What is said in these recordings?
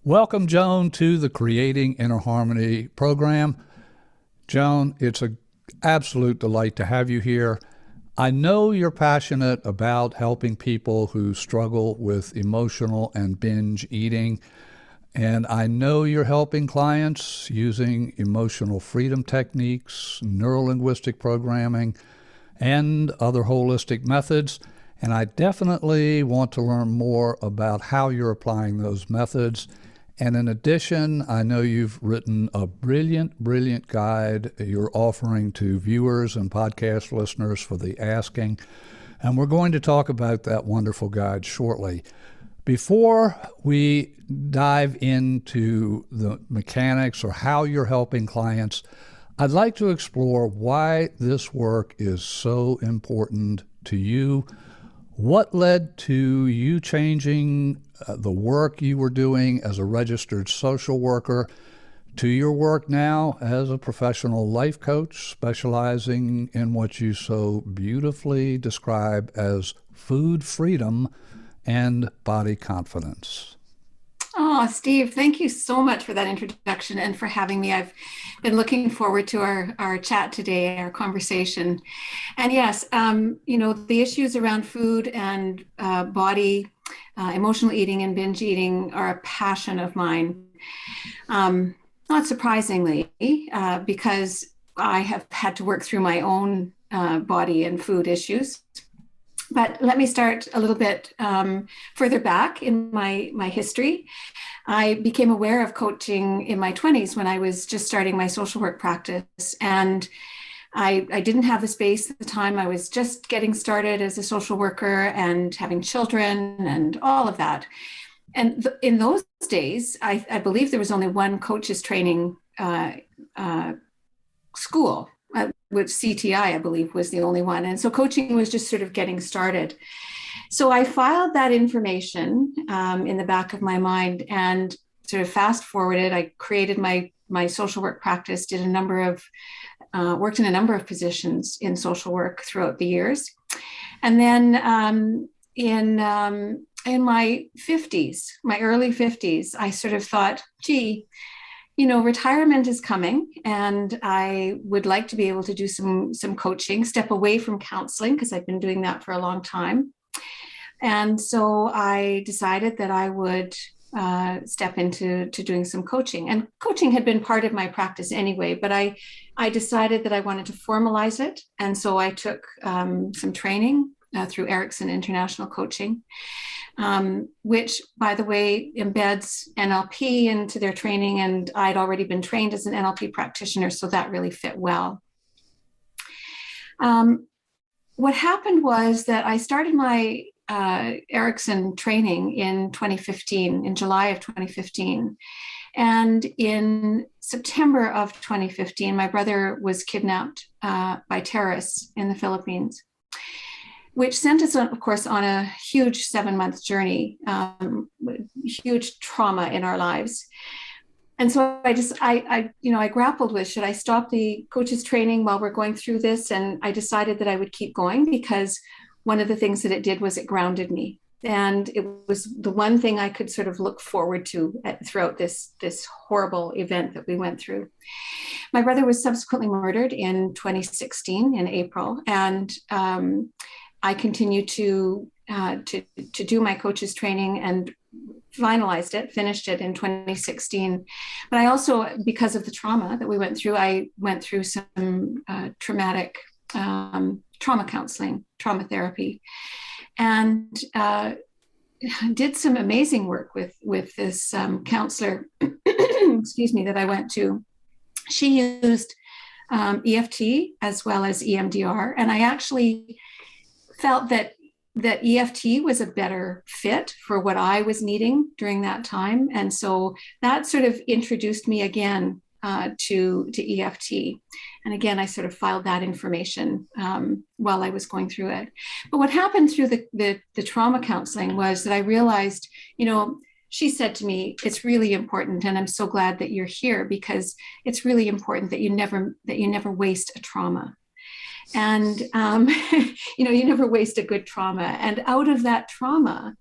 Welcome, Joan, to the Creating Inner Harmony program. Joan, it's an absolute delight to have you here. I know you're passionate about helping people who struggle with emotional and binge eating, and I know you're helping clients using emotional freedom techniques, neuro-linguistic programming, and other holistic methods. And I definitely want to learn more about how you're applying those methods. And in addition, I know you've written a brilliant guide you're offering to viewers and podcast listeners for the asking. And we're going to talk about that wonderful guide shortly. Before we dive into the mechanics or how you're helping clients, I'd like to explore why this work is so important to you. What led to you changing the work you were doing as a registered social worker to your work now as a professional life coach, specializing in what you so beautifully describe as food freedom and body confidence? Oh, Steve, thank you so much for that introduction and for having me. I've been looking forward to our chat today, our conversation. And yes, the issues around food and body, emotional eating and binge eating are a passion of mine. Not surprisingly, because I have had to work through my own body and food issues. But let me start a little bit further back in my history. I became aware of coaching in my 20s when I was just starting my social work practice. And I didn't have the space at the time. I was just getting started as a social worker and having children and all of that. And in those days, I believe there was only one coaches training school. Which CTI, I believe, was the only one. And so coaching was just sort of getting started. So I filed that information in the back of my mind and sort of fast forwarded. I created my social work practice, worked in a number of positions in social work throughout the years. And then in my 50s, my early 50s, I sort of thought, gee, retirement is coming and I would like to be able to do some coaching, step away from counseling because I've been doing that for a long time. And so I decided that I would step into doing some coaching. And coaching had been part of my practice anyway, but I decided that I wanted to formalize it. And so I took some training through Erickson International Coaching. Which, by the way, embeds NLP into their training. And I'd already been trained as an NLP practitioner, so that really fit well. What happened was that I started my Erickson training in 2015, in July of 2015. And in September of 2015, my brother was kidnapped by terrorists in the Philippines, which sent us, of course, on a huge 7-month journey, huge trauma in our lives. And so I grappled with, should I stop the coaches training while we're going through this? And I decided that I would keep going because one of the things that it did was it grounded me. And it was the one thing I could sort of look forward to throughout this horrible event that we went through. My brother was subsequently murdered in 2016 in April. And I continued to do my coaches training and finished it in 2016. But I also, because of the trauma that we went through, I went through some traumatic trauma counseling, trauma therapy, and did some amazing work with this counselor, excuse me, that I went to. She used EFT as well as EMDR, and I actually felt that EFT was a better fit for what I was needing during that time. And so that sort of introduced me again to EFT. And again, I sort of filed that information while I was going through it. But what happened through the trauma counseling was that I realized, she said to me, it's really important, and I'm so glad that you're here because it's really important that you never waste a trauma. And, you never waste a good trauma. And out of that trauma,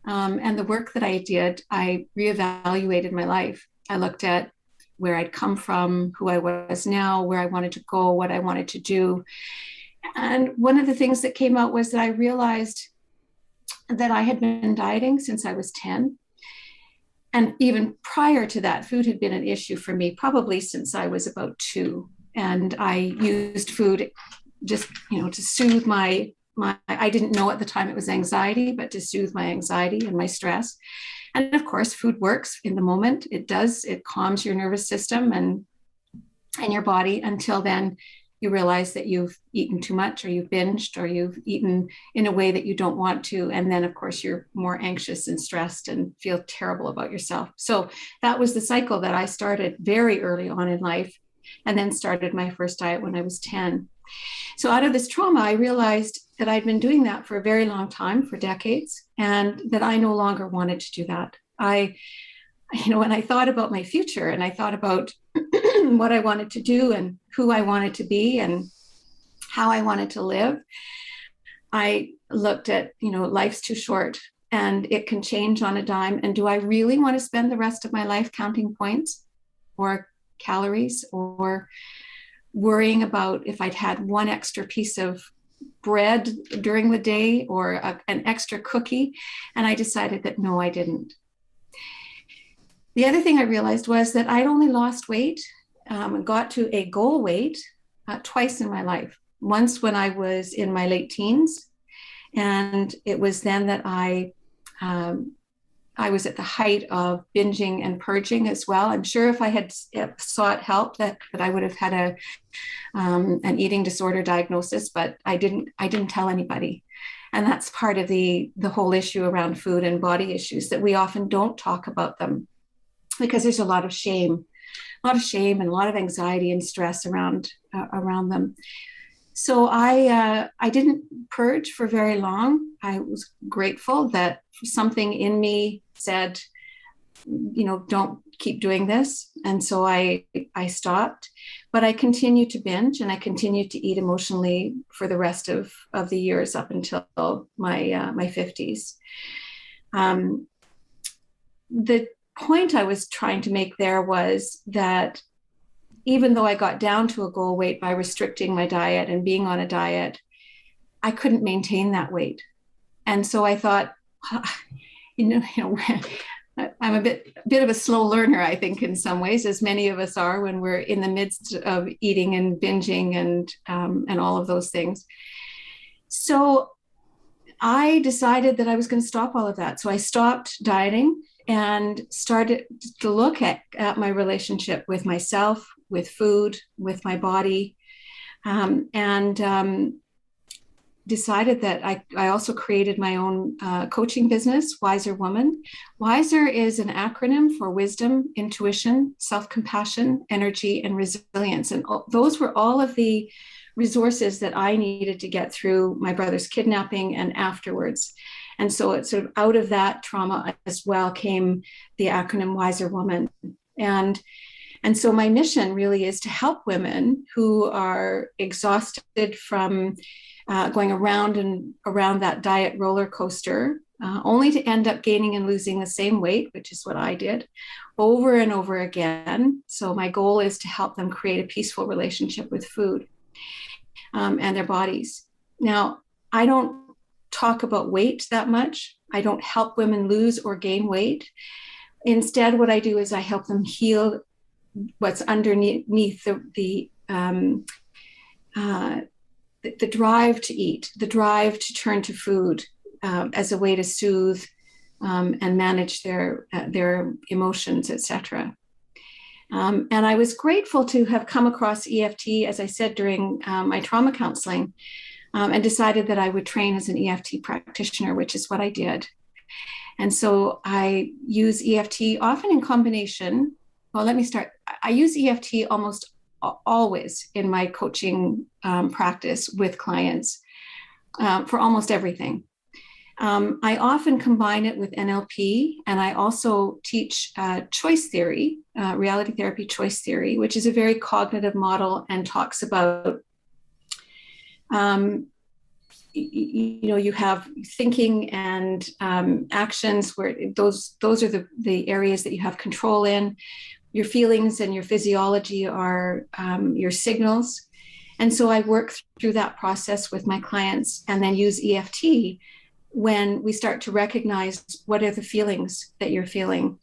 And the work that I did, I reevaluated my life. I looked at where I'd come from, who I was now, where I wanted to go, what I wanted to do. And one of the things that came out was that I realized that I had been dieting since I was 10. And even prior to that, food had been an issue for me, probably since I was about 2. And I used food just, to soothe my, I didn't know at the time it was anxiety, but to soothe my anxiety and my stress. And of course, food works in the moment. It does. It calms your nervous system and your body. Until then, you realize that you've eaten too much, or you've binged, or you've eaten in a way that you don't want to. And then, of course, you're more anxious and stressed and feel terrible about yourself. So that was the cycle that I started very early on in life, and then started my first diet when I was 10. So out of this trauma, I realized that I'd been doing that for a very long time, for decades, and that I no longer wanted to do that. When I thought about my future, and I thought about what I wanted to do and who I wanted to be and how I wanted to live, I looked at, life's too short and it can change on a dime. And do I really want to spend the rest of my life counting points or calories, or worrying about if I'd had one extra piece of bread during the day, or an extra cookie? And I decided that no, I didn't. The other thing I realized was that I'd only lost weight and got to a goal weight twice in my life. Once when I was in my late teens, and it was then that I was at the height of binging and purging as well. I'm sure if I had sought help that I would have had an eating disorder diagnosis, but I didn't tell anybody. And that's part of the whole issue around food and body issues, that we often don't talk about them because there's a lot of shame and a lot of anxiety and stress around them. So I didn't purge for very long. I was grateful that something in me said, don't keep doing this. And so I stopped, but I continued to binge, and I continued to eat emotionally for the rest of the years up until my 50s. The point I was trying to make there was that even though I got down to a goal weight by restricting my diet and being on a diet, I couldn't maintain that weight. And so I thought, I'm a bit of a slow learner, I think, in some ways, as many of us are when we're in the midst of eating and binging and all of those things. So I decided that I was going to stop all of that. So I stopped dieting and started to look at my relationship with myself, with food, with my body, and decided that I also created my own coaching business, Wiser Woman. Wiser is an acronym for wisdom, intuition, self-compassion, energy, and resilience. And those were all of the resources that I needed to get through my brother's kidnapping and afterwards. And so it's sort of out of that trauma as well came the acronym Wiser Woman. And so my mission really is to help women who are exhausted from going around and around that diet roller coaster, only to end up gaining and losing the same weight, which is what I did, over and over again. So my goal is to help them create a peaceful relationship with food and their bodies. Now, I don't talk about weight that much. I don't help women lose or gain weight. Instead, what I do is I help them heal what's underneath the drive to eat, the drive to turn to food as a way to soothe and manage their emotions, etc. And I was grateful to have come across EFT, as I said, during my trauma counseling, and decided that I would train as an EFT practitioner, which is what I did. And so I use EFT often in combination. Well, let me start. I use EFT almost always in my coaching practice with clients for almost everything. I often combine it with NLP, and I also teach choice theory, reality therapy choice theory, which is a very cognitive model and talks about you have thinking and actions where those are the areas that you have control in. Your feelings and your physiology are your signals. And so I work through that process with my clients and then use EFT when we start to recognize what are the feelings that you're feeling,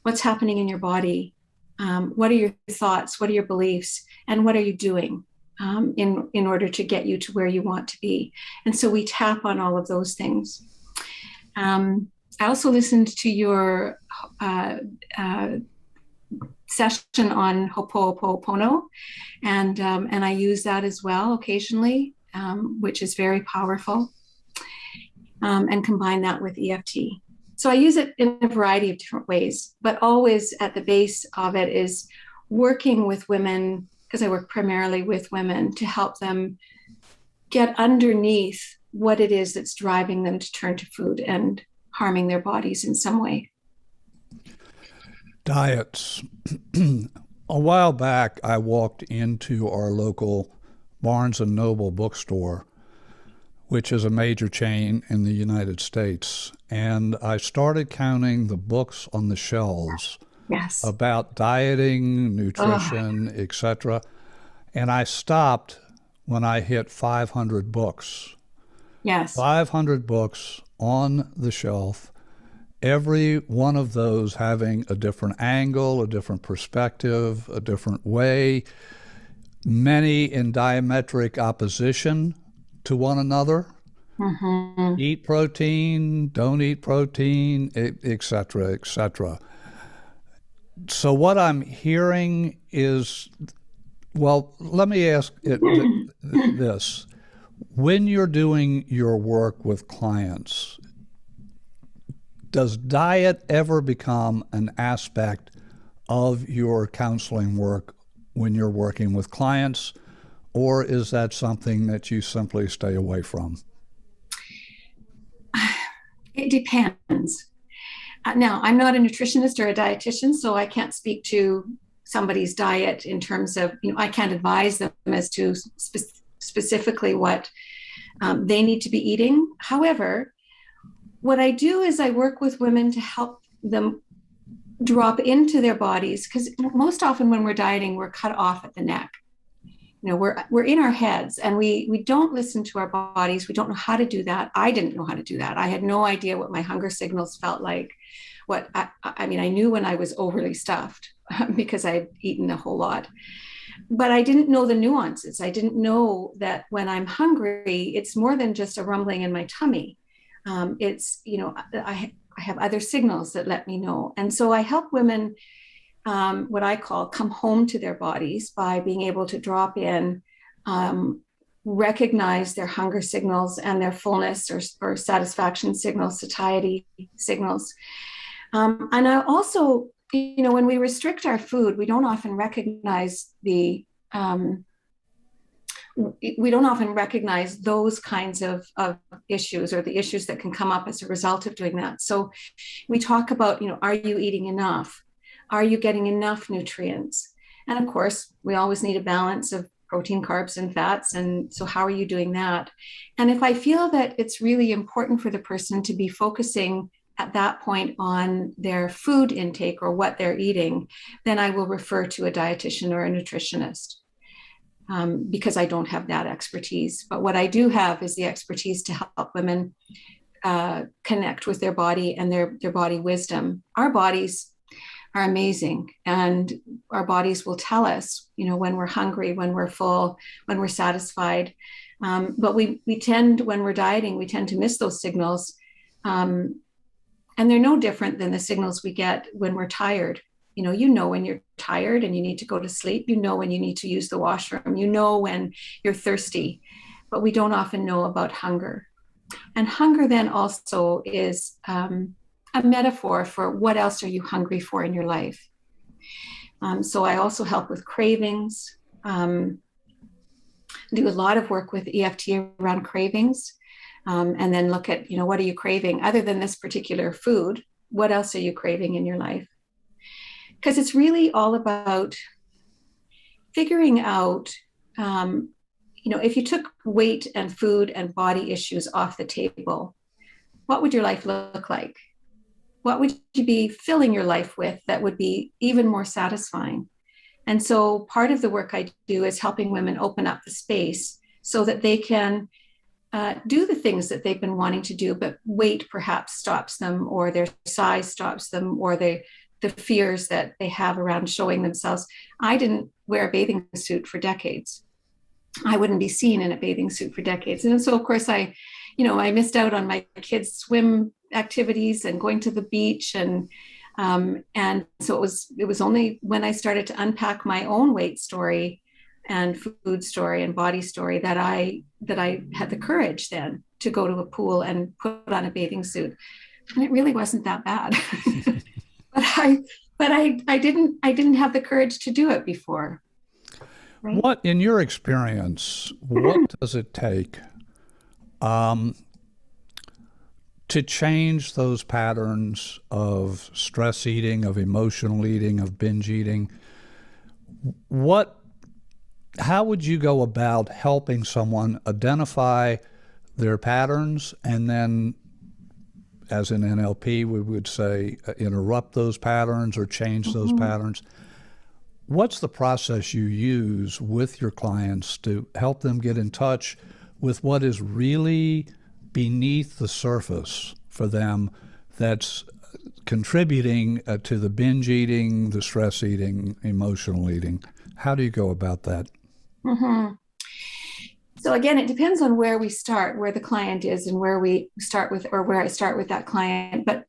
what's happening in your body, what are your thoughts, what are your beliefs, and what are you doing in order to get you to where you want to be. And so we tap on all of those things. I also listened to your session on Ho'oponopono, and I use that as well occasionally, which is very powerful, and combine that with EFT. So I use it in a variety of different ways, but always at the base of it is working with women, because I work primarily with women, to help them get underneath what it is that's driving them to turn to food and harming their bodies in some way. Diets. A while back, I walked into our local Barnes & Noble bookstore, which is a major chain in the United States, and I started counting the books on the shelves. Yes. About dieting, nutrition, etc. And I stopped when I hit 500 books. Yes. 500 books on the shelf, every one of those having a different angle, a different perspective, a different way, many in diametric opposition to one another. Mm-hmm. Eat protein, don't eat protein, etc., etc. So what I'm hearing is, well, let me ask this. When you're doing your work with clients, does diet ever become an aspect of your counseling work when you're working with clients, or is that something that you simply stay away from? It depends. Now, I'm not a nutritionist or a dietitian, so I can't speak to somebody's diet in terms of, I can't advise them as to specifically what they need to be eating. However, what I do is I work with women to help them drop into their bodies, because most often when we're dieting, we're cut off at the neck. We're in our heads and we don't listen to our bodies. We don't know how to do that. I didn't know how to do that. I had no idea what my hunger signals felt like. I knew when I was overly stuffed because I'd eaten a whole lot, but I didn't know the nuances. I didn't know that when I'm hungry, it's more than just a rumbling in my tummy. I have other signals that let me know. And so I help women, what I call come home to their bodies, by being able to drop in, recognize their hunger signals and their fullness or satisfaction signals, satiety signals. And I also, when we restrict our food, we don't often recognize those kinds of issues, or the issues that can come up as a result of doing that. So we talk about, are you eating enough? Are you getting enough nutrients? And of course, we always need a balance of protein, carbs, and fats. And so how are you doing that? And if I feel that it's really important for the person to be focusing at that point on their food intake or what they're eating, then I will refer to a dietitian or a nutritionist. Because I don't have that expertise. But what I do have is the expertise to help women connect with their body and their body wisdom. Our bodies are amazing, and our bodies will tell us, when we're hungry, when we're full, when we're satisfied. But we tend, when we're dieting, we tend to miss those signals. And they're no different than the signals we get when we're tired. When you're tired and you need to go to sleep, when you need to use the washroom, when you're thirsty, but we don't often know about hunger. And hunger then also is a metaphor for what else are you hungry for in your life. So I also help with cravings, do a lot of work with EFT around cravings, and then look at, what are you craving other than this particular food? What else are you craving in your life? Because it's really all about figuring out, if you took weight and food and body issues off the table, what would your life look like? What would you be filling your life with that would be even more satisfying? And so part of the work I do is helping women open up the space so that they can do the things that they've been wanting to do, but weight perhaps stops them, or their size stops them, or the fears that they have around showing themselves. I didn't wear a bathing suit for decades. I wouldn't be seen in a bathing suit for decades. And so, of course, I missed out on my kids' swim activities and going to the beach. And so it was only when I started to unpack my own weight story and food story and body story that I had the courage then to go to a pool and put on a bathing suit. And it really wasn't that bad. but I didn't have the courage to do it before. Right? What, in your experience, what does it take to change those patterns of stress eating, of emotional eating, of binge eating? How would you go about helping someone identify their patterns, and then, as in NLP, we would say interrupt those patterns or change those patterns? What's the process you use with your clients to help them get in touch with what is really beneath the surface for them that's contributing to the binge eating, the stress eating, emotional eating? How do you go about that? Mm-hmm. So again, it depends on where we start, where the client is, and where we start with, or where I start with that client. But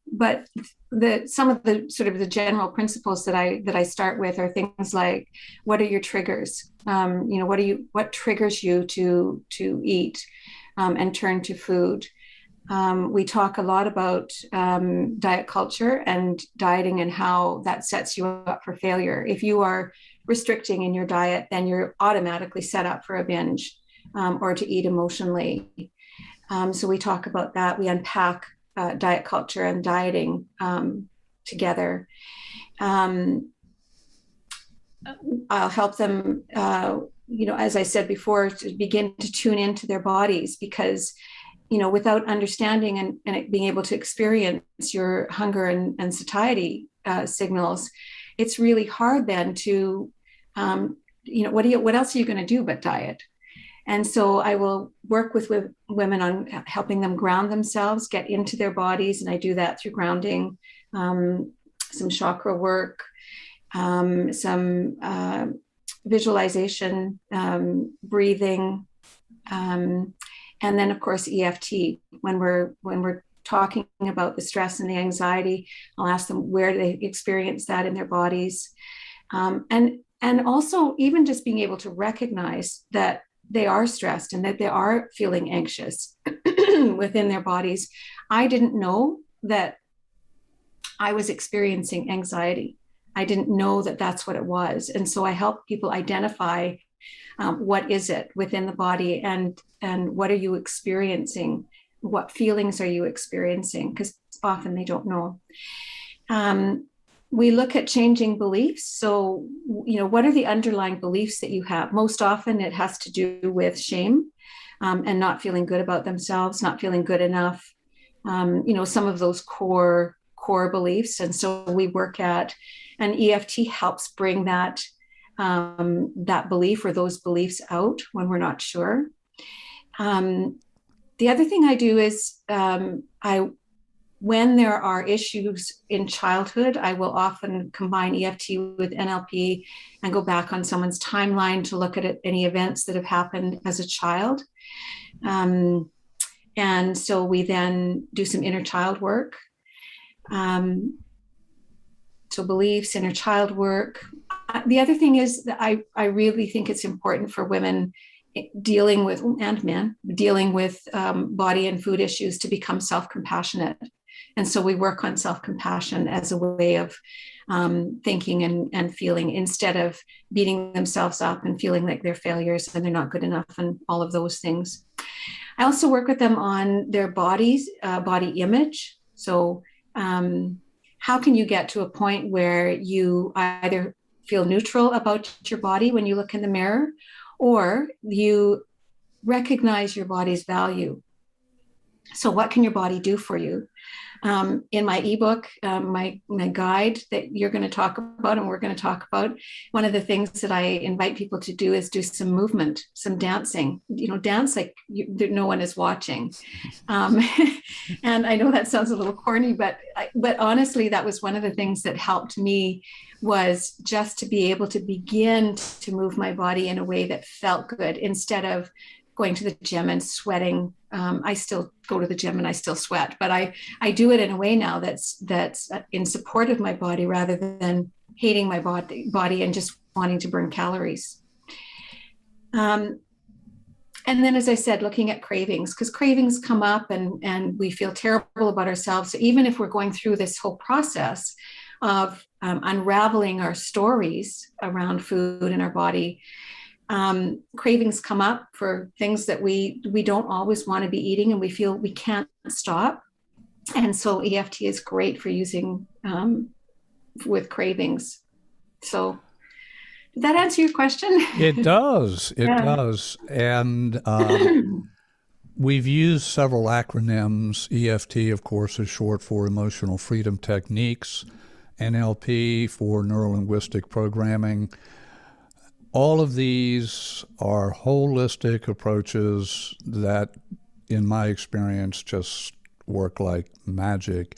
some of the sort of the general principles that I start with are things like, what are your triggers? What triggers you to eat and turn to food? We talk a lot about diet culture and dieting and how that sets you up for failure. If you are restricting in your diet, then you're automatically set up for a binge. Or to eat emotionally. So we talk about that. We unpack diet culture and dieting together. I'll help them, as I said before, to begin to tune into their bodies, because, without understanding and being able to experience your hunger and satiety signals, it's really hard then to, what else are you going to do but diet? And so I will work with women on helping them ground themselves, get into their bodies. And I do that through grounding, some chakra work, some visualization, breathing, and then, of course, EFT. When we're talking about the stress and the anxiety, I'll ask them where they experience that in their bodies. And also even just being able to recognize that they are stressed and that they are feeling anxious within their bodies. I didn't know that I was experiencing anxiety. I didn't know that that's what it was. And so I help people identify what is it within the body, and what are you experiencing? What feelings are you experiencing? Because often they don't know. We look at changing beliefs. So, what are the underlying beliefs that you have? Most often it has to do with shame and not feeling good about themselves, not feeling good enough, some of those core beliefs. And so we work at, and EFT helps bring that belief or those beliefs out when we're not sure. The other thing I do is when there are issues in childhood, I will often combine EFT with NLP and go back on someone's timeline to look at any events that have happened as a child. And so we then do some inner child work. So beliefs, inner child work. The other thing is that I really think it's important for women dealing with, and men, dealing with body and food issues, to become self-compassionate. And so we work on self-compassion as a way of thinking and feeling, instead of beating themselves up and feeling like they're failures and they're not good enough and all of those things. I also work with them on their bodies, body image. So how can you get to a point where you either feel neutral about your body when you look in the mirror, or you recognize your body's value. So what can your body do for you? In my ebook, my guide that you're going to talk about and we're going to talk about, one of the things that I invite people to do is do some movement, some dancing, dance like no one is watching. And I know that sounds a little corny, but honestly, that was one of the things that helped me, was just to be able to begin to move my body in a way that felt good instead of going to the gym and sweating. I still go to the gym and I still sweat, but I do it in a way now that's in support of my body rather than hating my body and just wanting to burn calories. And then, as I said, looking at cravings, because cravings come up and we feel terrible about ourselves. So even if we're going through this whole process of unraveling our stories around food and our body, cravings come up for things that we don't always want to be eating and we feel we can't stop. And so EFT is great for using with cravings. So did that answer your question? It does. It does. And we've used several acronyms. EFT, of course, is short for Emotional Freedom Techniques, NLP for Neuro-Linguistic Programming. All of these are holistic approaches that, in my experience, just work like magic.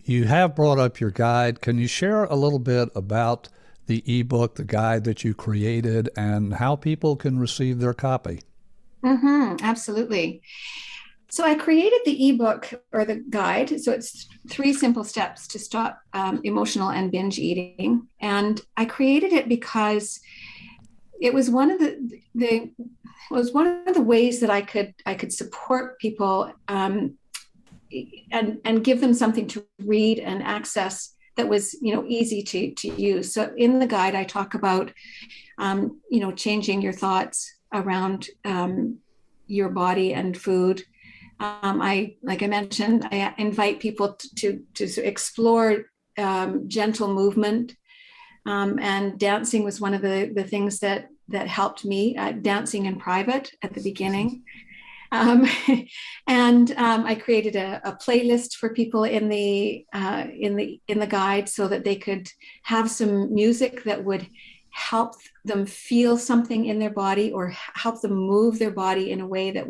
You have brought up your guide. Can you share a little bit about the ebook, the guide that you created, and how people can receive their copy? Absolutely. So I created the ebook or the guide. So it's 3 simple steps to stop emotional and binge eating. And I created it because it was one of the ways that I could support people and give them something to read and access that was easy to use. So in the guide, I talk about changing your thoughts around your body and food. Like I mentioned, I invite people to explore gentle movement. And dancing was one of the things that helped me, dancing in private at the beginning. And I created a playlist for people in the guide so that they could have some music that would help them feel something in their body or help them move their body in a way that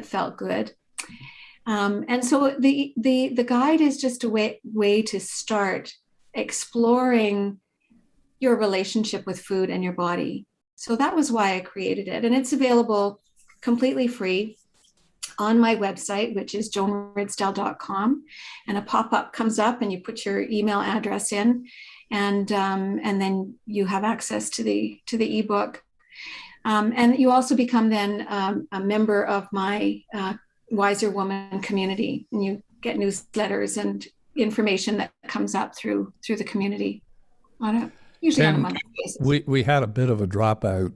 felt good. And so the guide is just a way to start exploring your relationship with food and your body. So that was why I created it. And it's available completely free on my website, which is joanridsdel.com. And a pop-up comes up and you put your email address in, and then you have access to the ebook. And you also become then a member of my Wiser Woman community, and you get newsletters and information that comes up through the community usually on a monthly basis. We had a bit of a dropout.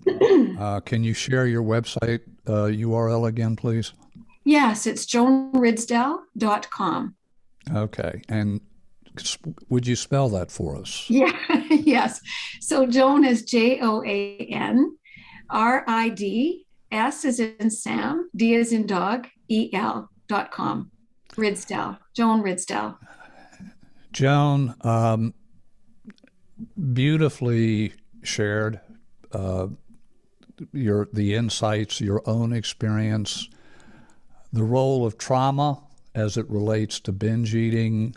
Can you share your website URL again, please? Yes, it's joanridsdel.com. Okay. And would you spell that for us? Yeah, yes. So Joan is JOAN, RID, S is in Sam, D is in dog, EL.com. Ridsdel, Joan Ridsdel. Joan, beautifully shared the insights, your own experience, the role of trauma as it relates to binge eating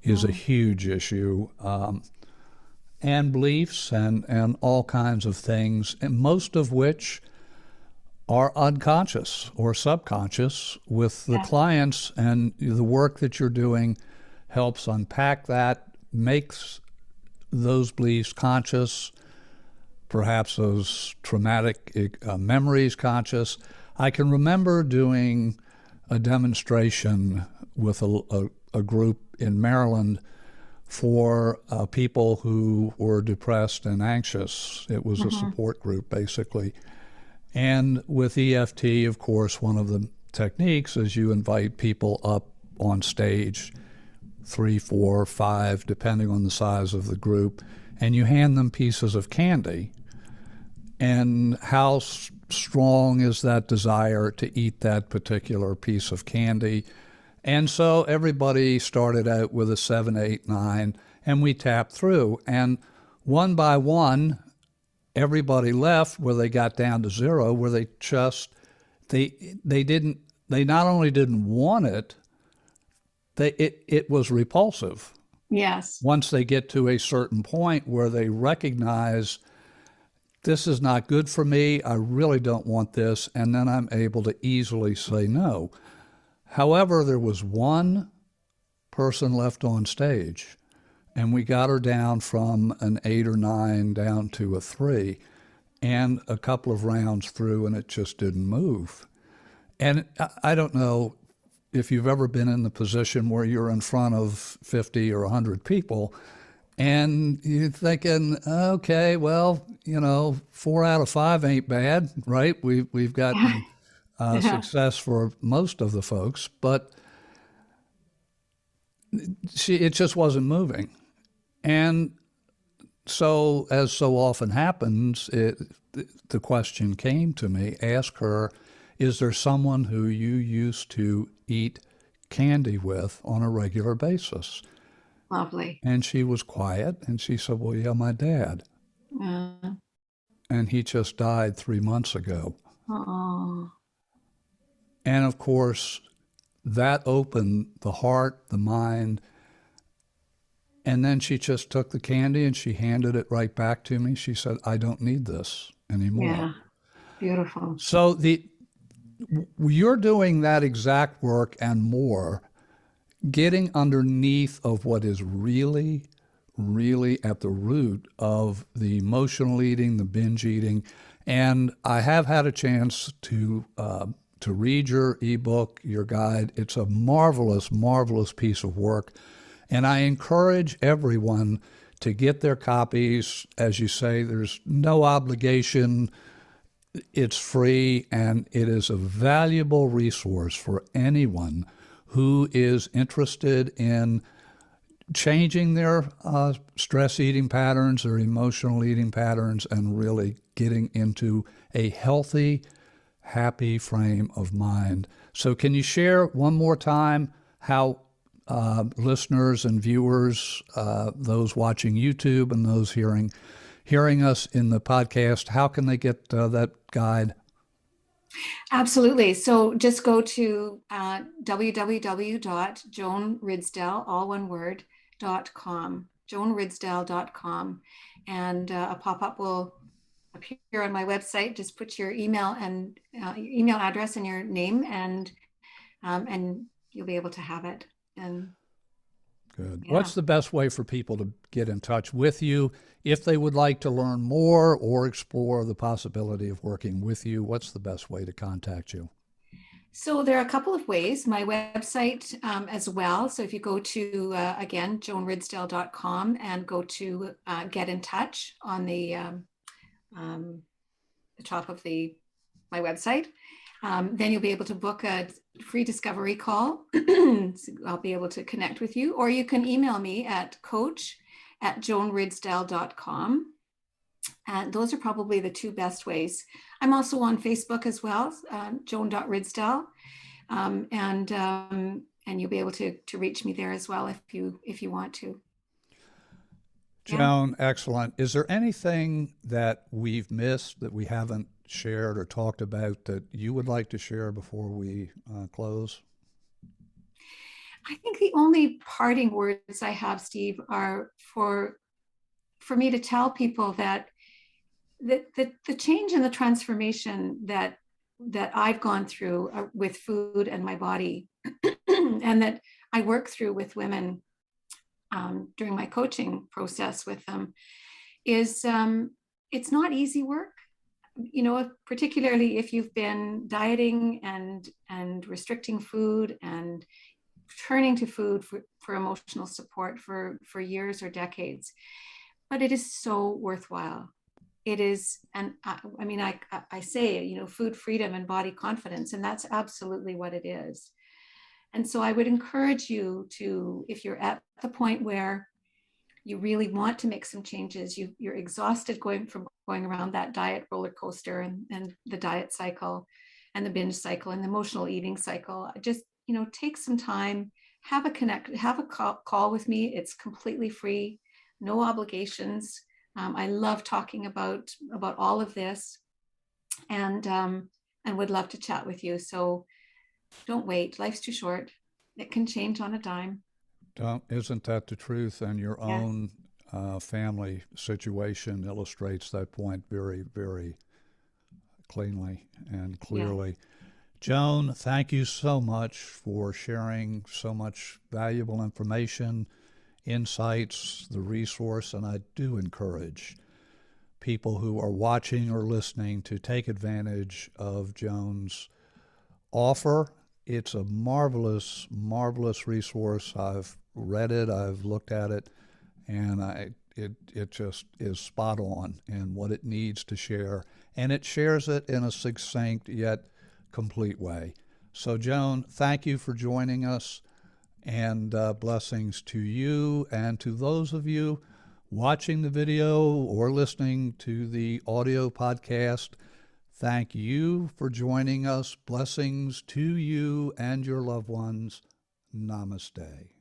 is a huge issue, and beliefs and all kinds of things, and most of which are unconscious or subconscious with the clients, and the work that you're doing helps unpack that, makes those beliefs conscious, perhaps those traumatic memories conscious. I can remember doing a demonstration with a group in Maryland for people who were depressed and anxious. It was a support group, basically. And with EFT, of course, one of the techniques is you invite people up on stage, 3, 4, 5, depending on the size of the group, and you hand them pieces of candy. And how strong is that desire to eat that particular piece of candy. And so everybody started out with a 7, 8, 9, and we tapped through. And one by one, everybody left where they got down to 0, where they just, they not only didn't want it, it was repulsive. Yes. Once they get to a certain point where they recognize this is not good for me, I really don't want this, and then I'm able to easily say no. However, there was one person left on stage, and we got her down from an 8 or 9 down to a 3, and a couple of rounds through, and it just didn't move. And I don't know if you've ever been in the position where you're in front of 50 or 100 people, and you're thinking, okay, well, 4 out of 5 ain't bad, right? We've gotten success for most of the folks, but it just wasn't moving. And so, as so often happens, the question came to me, ask her, is there someone who you used to eat candy with on a regular basis? Lovely. And she was quiet, and she said, well, yeah, my dad. And he just died 3 months ago. Oh. And of course, that opened the heart, the mind. And then she just took the candy and she handed it right back to me. She said, I don't need this anymore. Yeah, beautiful. So you're doing that exact work and more, getting underneath of what is really, really at the root of the emotional eating, the binge eating. And I have had a chance to read your ebook, your guide. It's a marvelous, marvelous piece of work. And I encourage everyone to get their copies. As you say, there's no obligation. It's free, and it is a valuable resource for anyone who is interested in changing their stress eating patterns or emotional eating patterns and really getting into a healthy, happy frame of mind. So can you share one more time how listeners and viewers, those watching YouTube and those hearing us in the podcast, how can they get that guide? Absolutely. So just go to www.joanridsdel, all one word, .com, joanridsdel.com, and a pop-up will appear on my website. Just put your email and email address and your name, and you'll be able to have it. And good. Yeah. What's the best way for people to get in touch with you if they would like to learn more or explore the possibility of working with you? What's the best way to contact you? So there are a couple of ways. My website as well. So if you go to, again, joanridsdel.com and go to Get in Touch on the top of my website, then you'll be able to book a free discovery call. So I'll be able to connect with you, or you can email me at coach@joanridsdel.com. And those are probably the two best ways. I'm also on Facebook as well, joan.ridsdel, and you'll be able to reach me there as well if you want to. Joan, excellent. Is there anything that we've missed that we haven't shared or talked about that you would like to share before we close? I think the only parting words I have, Steve, are for me to tell people that the change and the transformation that I've gone through with food and my body, and that I work through with women during my coaching process with them, is it's not easy work. Particularly if you've been dieting and restricting food and turning to food for emotional support for years or decades. But it is so worthwhile. It is, and I say, food freedom and body confidence, and that's absolutely what it is. And so I would encourage you to, if you're at the point where you really want to make some changes, you're exhausted going around that diet roller coaster and the diet cycle and the binge cycle and the emotional eating cycle, just, take some time, have a call with me. It's completely free, no obligations. I love talking about all of this, and would love to chat with you. So don't wait. Life's too short. It can change on a dime. Isn't that the truth? And your Yes. own family situation illustrates that point very, very cleanly and Yes. clearly. Joan, thank you so much for sharing so much valuable information, insights, the resource, and I do encourage people who are watching or listening to take advantage of Joan's offer. It's a marvelous, marvelous resource. I've read it, I've looked at it, and it just is spot on in what it needs to share, and it shares it in a succinct yet complete way. So, Joan, thank you for joining us, and blessings to you and to those of you watching the video or listening to the audio podcast. Thank you for joining us. Blessings to you and your loved ones. Namaste.